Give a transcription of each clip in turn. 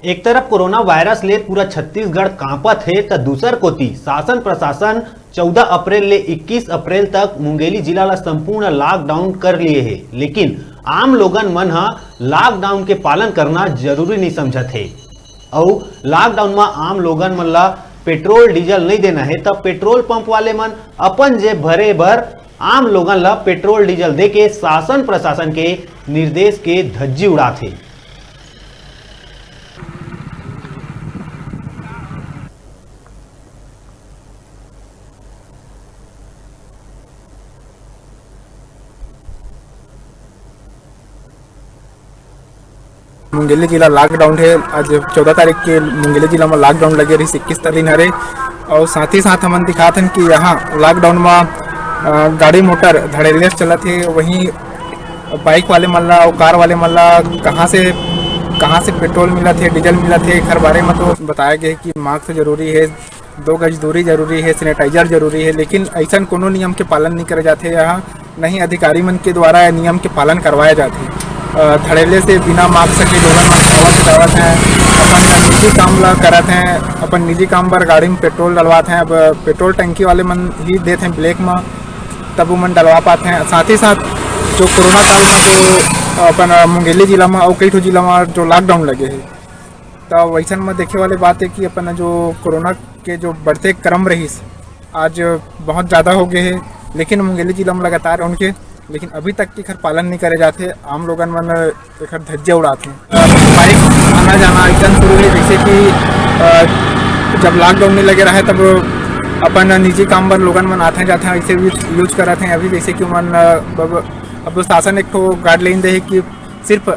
एक तरफ corona virus ले पूरा छत्तीसगढ़ कांपत है तो दूसर कोती शासन प्रशासन 14 अप्रैल ले 21 अप्रैल तक मुंगेली जिला ला संपूर्ण लॉकडाउन कर लिए है। लेकिन आम लोगन मन हा लॉकडाउन के पालन करना जरूरी नहीं समझत है और लॉकडाउन में आम लोगन मन ला पेट्रोल डीजल नहीं देना है तब पेट्रोल पंप वाले मन अपन जेब भरे भर आम लोगन ला पेट्रोल डीजल दे के शासन प्रशासन के निर्देश के धज्जी उड़ाते। मुंगेली जिला लॉकडाउन है। आज 14 तारीख के मुंगेली जिला में लॉकडाउन लगे रही 21 दिन हरे और साथ ही साथ हमन दिखाते हैं कि यहाँ लॉकडाउन में गाड़ी मोटर धड़ेले चलत है। वहीं बाइक वाले मन ला और कार वाले मन ला कहाँ से पेट्रोल मिला थे, डीजल मिला थे, हर बारे में तो बताया गया कि मास्क जरूरी है, 2 गज दूरी जरूरी है, सैनिटाइजर जरूरी है। लेकिन ऐसा कोनो नियम के पालन नहीं करे जाते। यहाँ नहीं अधिकारी मन के द्वारा नियम के पालन करवाए जाते। धड़ेले से बिना मास्क के लोगन आवत हैं, अपन निजी काम ला करत हैं, अपन निजी काम पर गाड़ी में पेट्रोल डलवाते हैं। अब पेट्रोल टंकी वाले मन ही देते हैं ब्लैक में, तब वो मन डलवा पाते हैं। साथ ही साथ जो कोरोना काल में जो अपन मुंगेली जिला में और कई ठो जिला में जो लॉकडाउन लगे है, तो वैसा में देखे वाली बात है कि अपन जो कोरोना के जो बढ़ते क्रम रही आज बहुत ज़्यादा हो गए हैं। लेकिन मुंगेली जिला में लगातार उनके लेकिन अभी तक के पालन नहीं करे जाते। आम लोगन मन एक धज्जे उड़ाते हैं। बाइक आना जाना ऐसा शुरू है जैसे कि जब लॉकडाउन नहीं लगे रहा है तब अपन निजी काम पर लोगन मन आते जाते हैं, ऐसे भी यूज कराते हैं। अभी जैसे कि मन अब शासन एक तो गाइडलाइन दे है कि सिर्फ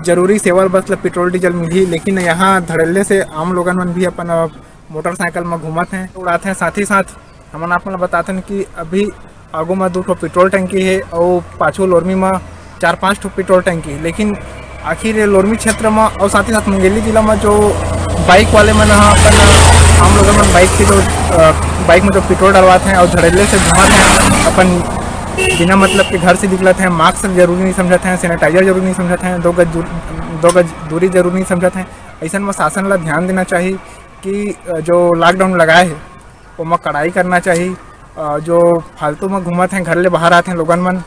जरूरी सेवा बस पेट्रोल डीजल मिली। लेकिन यहाँ धड़ल्ले से आम लोगन मन भी अपन मोटरसाइकिल में घूमते हैं, उड़ाते हैं। साथ ही साथ हमन आप बताते हैं कि अभी आगू में 2 पेट्रोल टंकी है और पाछू लोरमी में 4-5 पेट्रोल टंकी। लेकिन आखिर लोरमी क्षेत्र में और साथ ही साथ मुंगेली जिला में जो बाइक वाले मन अपन आम लोगों में बाइक में जो पेट्रोल डलवाते हैं और धड़ल्ले से घुमाते हैं, अपन बिना मतलब के घर से निकलते हैं, मास्क जरूरी नहीं समझते हैं, सैनिटाइजर जरूरी नहीं समझते हैं, 2 गज दूरी जरूरी नहीं समझते हैं। ऐसा में शासन ला ध्यान देना चाहिए कि जो लॉकडाउन लगाए है वो में कड़ाई करना चाहिए। जो फालतू में घूमते हैं, घर ले बाहर आते हैं लोगन मन,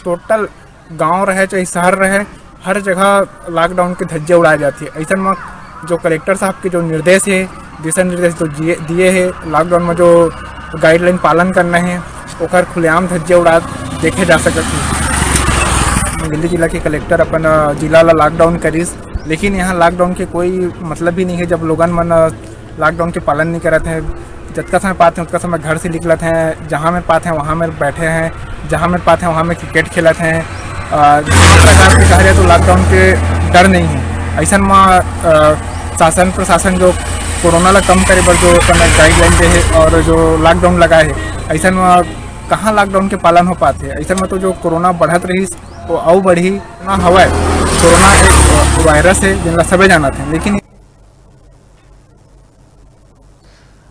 टोटल गांव रहे चाहे शहर रहे, हर जगह लॉकडाउन के धज्जे उड़ाए जाती है। ऐसा में जो कलेक्टर साहब के जो निर्देश है, दिशा निर्देश जो दिए है लॉकडाउन में जो गाइडलाइन पालन करना है ओकर खुलेआम धज्जे उड़ा देखे जा सकते हैं। मुंगेली जिला के कलेक्टर अपन जिला ला लॉकडाउन करीस, लेकिन यहाँ लॉकडाउन के कोई मतलब ही नहीं है जब लोगन मन लॉकडाउन के पालन नहीं करते हैं। जितना समय पाते हैं उतना समय घर से निकलते हैं, जहाँ में पाते हैं वहाँ में बैठे हैं, जहाँ में पाते हैं वहाँ में क्रिकेट खेलते हैं। जिस प्रकार से कह रहे तो लॉकडाउन के डर नहीं है। ऐसा में शासन प्रशासन जो कोरोना ला कम करे पर जो गाइडलाइन दे है और जो लॉकडाउन लगा है, ऐसा में कहाँ लॉकडाउन के पालन हो पाते हैं। ऐसा में तो जो कोरोना बढ़त रही वो और बढ़ी ना हवा। कोरोना एक वायरस है जिनका सभी जानते हैं। लेकिन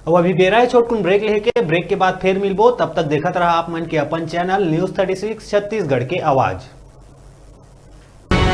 अब अभी बेरा है छोटकुन ब्रेक लेके, ब्रेक के बाद फिर मिलबो। तब तक देखत रहा आप मन के अपन चैनल न्यूज़ 36 छत्तीसगढ़ के आवाज।